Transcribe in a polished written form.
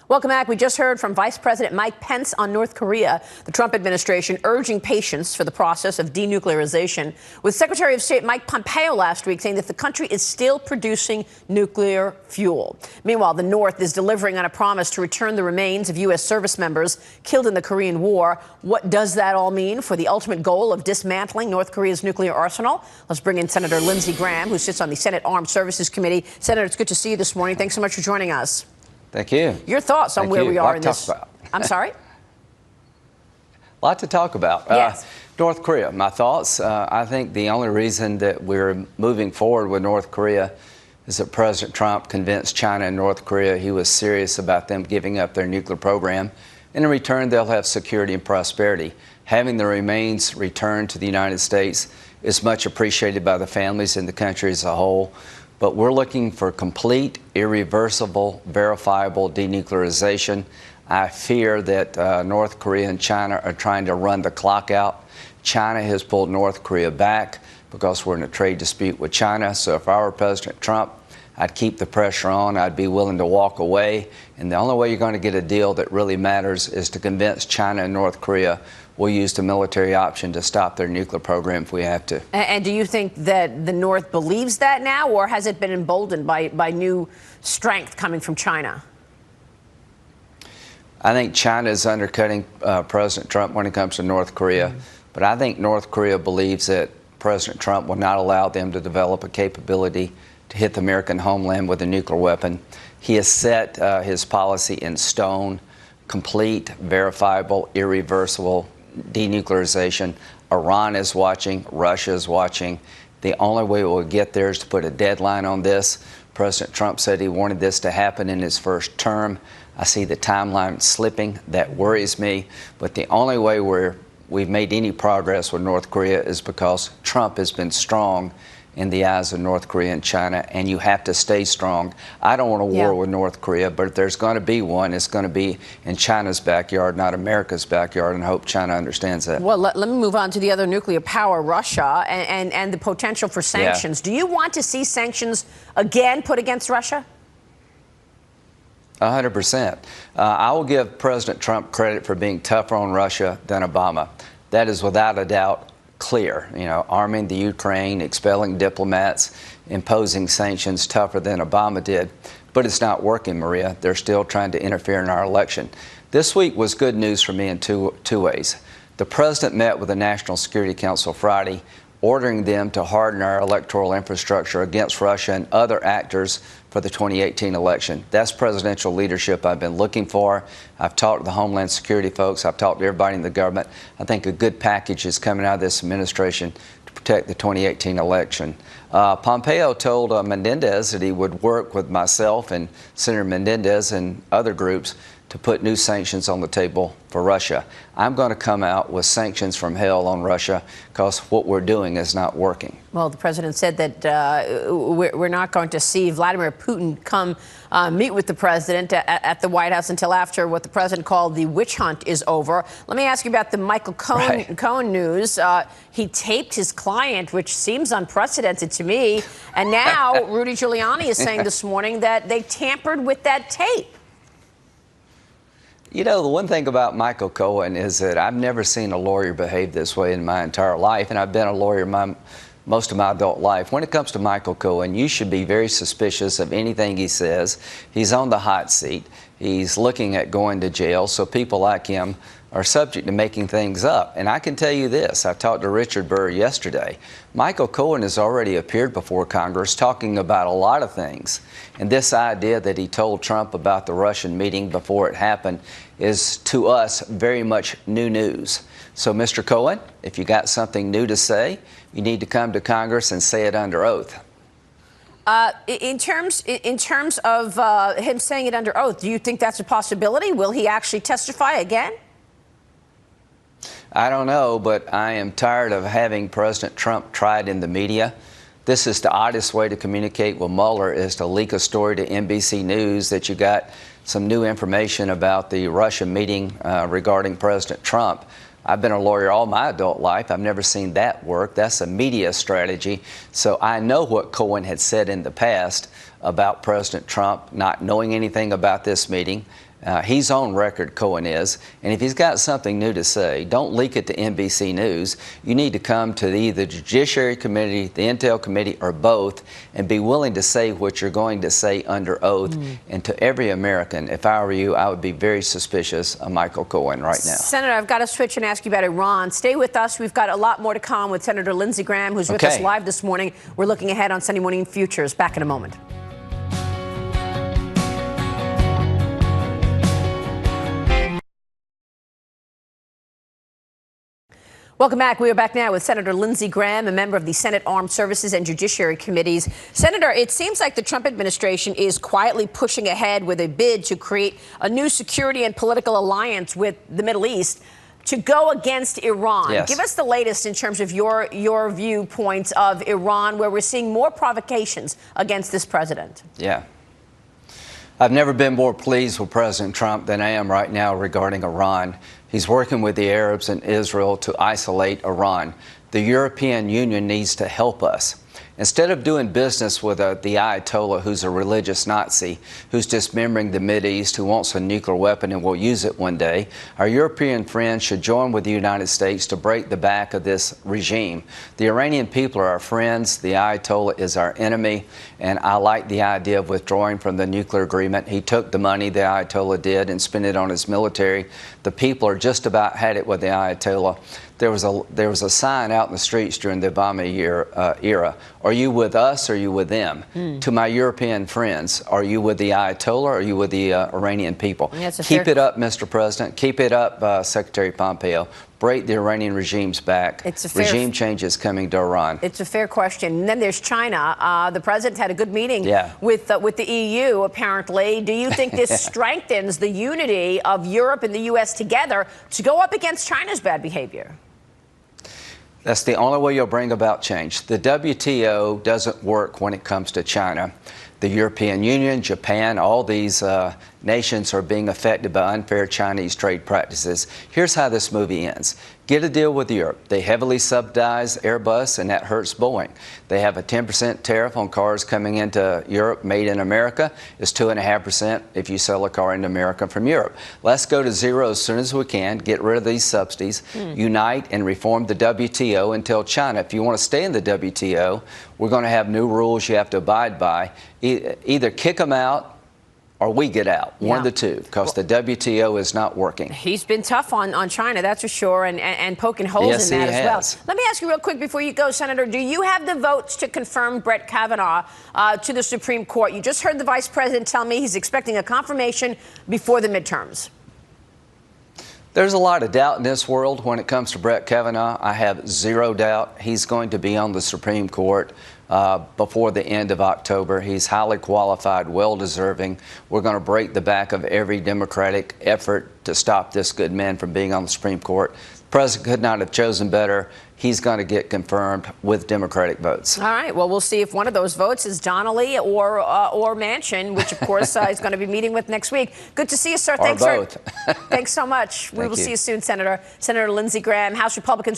Welcome back. We just heard from Vice President Mike Pence on North Korea, the Trump administration urging patience for the process of denuclearization, with Secretary of State Mike Pompeo last week saying that the country is still producing nuclear fuel. Meanwhile, the North is delivering on a promise to return the remains of U.S. service members killed in the Korean War. What does that all mean for the ultimate goal of dismantling North Korea's nuclear arsenal? Let's bring in Senator Lindsey Graham, who sits on the Senate Armed Services Committee. Senator, it's good to see you this morning. Thanks so much for joining us. Thank you. Your thoughts on where we are in this? I'm sorry? A lot to talk about. Yes. North Korea, my thoughts. I think the only reason that we're moving forward with North Korea is that President Trump convinced China and North Korea he was serious about them giving up their nuclear program. And in return, they'll have security and prosperity. Having the remains returned to the United States is much appreciated by the families in the country as a whole. But we're looking for complete, irreversible, verifiable denuclearization. I fear that North Korea and China are trying to run the clock out. China has pulled North Korea back because we're in a trade dispute with China. So if I were President Trump, I'd keep the pressure on. I'd be willing to walk away. And the only way you're going to get a deal that really matters is to convince China and North Korea we'll use the military option to stop their nuclear program if we have to. And do you think that the North believes that now, or has it been emboldened by new strength coming from China? I think China is undercutting President Trump when it comes to North Korea. But I think North Korea believes that President Trump will not allow them to develop a capability to hit the American homeland with a nuclear weapon. He has set his policy in stone: complete, verifiable, irreversible denuclearization. Iran is watching. Russia is watching. The only way we'll get there is to put a deadline on this. President Trump said he wanted this to happen in his first term. I see the timeline slipping. That worries me. But the only way we've made any progress with North Korea is because Trump has been strong in the eyes of North Korea and China, and you have to stay strong. I don't want a war with North Korea, but if there's going to be one, it's going to be in China's backyard, not America's backyard, and I hope China understands that. Well, let me move on to the other nuclear power, Russia, and the potential for sanctions. Do you want to see sanctions again put against Russia? 100%. I will give President Trump credit for being tougher on Russia than Obama. That is without a doubt clear. You know, arming the Ukraine, expelling diplomats, imposing sanctions tougher than Obama did. But it's not working, Maria. They're still trying to interfere in our election. This week was good news for me in two ways. The president met with the National Security Council Friday, ordering them to harden our electoral infrastructure against Russia and other actors for the 2018 election. That's presidential leadership I've been looking for. I've talked to the Homeland Security folks. I've talked to everybody in the government. I think a good package is coming out of this administration to protect the 2018 election. Pompeo told Menendez that he would work with myself and Senator Menendez and other groups to put new sanctions on the table for Russia. I'm going to come out with sanctions from hell on Russia because what we're doing is not working. Well, the president said that we're not going to see Vladimir Putin come meet with the president at the White House until after what the president called the witch hunt is over. Let me ask you about the Michael Cohen news. He taped his client, which seems unprecedented to me. And now Rudy Giuliani is saying this morning that they tampered with that tape. You know, the one thing about Michael Cohen is that I've never seen a lawyer behave this way in my entire life, and I've been a lawyer most of my adult life. When it comes to Michael Cohen, you should be very suspicious of anything he says. He's on the hot seat. He's looking at going to jail, so people like him are subject to making things up. And I can tell you this, I talked to Richard Burr yesterday. Michael Cohen has already appeared before Congress talking about a lot of things. And this idea that he told Trump about the Russian meeting before it happened is, to us, very much new news. So, Mr. Cohen, if you got something new to say, you need to come to Congress and say it under oath. In terms of him saying it under oath, do you think that's a possibility? Will he actually testify again? I don't know, but I am tired of having President Trump tried in the media. This is the oddest way to communicate with Mueller, is to leak a story to NBC News that you got some new information about the Russia meeting regarding President Trump. I've been a lawyer all my adult life. I've never seen that work. That's a media strategy. So I know what Cohen had said in the past about President Trump not knowing anything about this meeting He's on record, Cohen is, and if he's got something new to say, don't leak it to NBC News. You need to come to either the Judiciary Committee, the Intel Committee, or both, and be willing to say what you're going to say under oath. And to every American, if I were you, I would be very suspicious of Michael Cohen right now. Senator, I've got to switch and ask you about Iran. Stay with us. We've got a lot more to come with Senator Lindsey Graham, who's with us live this morning. We're looking ahead on Sunday Morning Futures. Back in a moment. Welcome back. We are back now with Senator Lindsey Graham, a member of the Senate Armed Services and Judiciary Committees. Senator, it seems like the Trump administration is quietly pushing ahead with a bid to create a new security and political alliance with the Middle East to go against Iran. Yes. Give us the latest in terms of your viewpoints of Iran, where we're seeing more provocations against this president. Yeah. I've never been more pleased with President Trump than I am right now regarding Iran. He's working with the Arabs and Israel to isolate Iran. The European Union needs to help us. Instead of doing business with the Ayatollah, who's a religious Nazi, who's dismembering the Mideast, who wants a nuclear weapon and will use it one day, our European friends should join with the United States to break the back of this regime. The Iranian people are our friends. The Ayatollah is our enemy. And I like the idea of withdrawing from the nuclear agreement. He took the money, the Ayatollah did, and spent it on his military. The people are just about had it with the Ayatollah. There was a sign out in the streets during the Obama era. Are you with us or are you with them? To my European friends, are you with the Ayatollah or are you with the Iranian people? Keep it up, Mr. President. Keep it up, Secretary Pompeo. Break the Iranian regime's back. Regime change is coming to Iran. It's a fair question. And then there's China. The president had a good meeting with the EU, apparently. Do you think this strengthens the unity of Europe and the U.S. together to go up against China's bad behavior? That's the only way you'll bring about change. The WTO doesn't work when it comes to China. The European Union, Japan, all these nations are being affected by unfair Chinese trade practices. Here's how this movie ends. Get a deal with Europe. They heavily subsidize Airbus, and that hurts Boeing. They have a 10% tariff on cars coming into Europe made in America. It's 2.5% if you sell a car into America from Europe. Let's go to zero as soon as we can, get rid of these subsidies, unite and reform the WTO, and tell China, if you want to stay in the WTO, we're going to have new rules you have to abide by. Either kick them out or we get out, one of the two, because the WTO is not working. He's been tough on China, that's for sure, and poking holes in that as well. Let me ask you real quick before you go, Senator, do you have the votes to confirm Brett Kavanaugh to the Supreme Court? You just heard the vice president tell me he's expecting a confirmation before the midterms. There's a lot of doubt in this world when it comes to Brett Kavanaugh. I have zero doubt he's going to be on the Supreme Court before the end of October. He's highly qualified, well-deserving. We're going to break the back of every Democratic effort to stop this good man from being on the Supreme Court. The president could not have chosen better. He's going to get confirmed with Democratic votes. All right. Well, we'll see if one of those votes is Donnelly or Manchin, which, of course, he's going to be meeting with next week. Good to see you, sir. Thanks, both. Thanks so much. We will see you soon, Senator. Senator Lindsey Graham. House Republicans are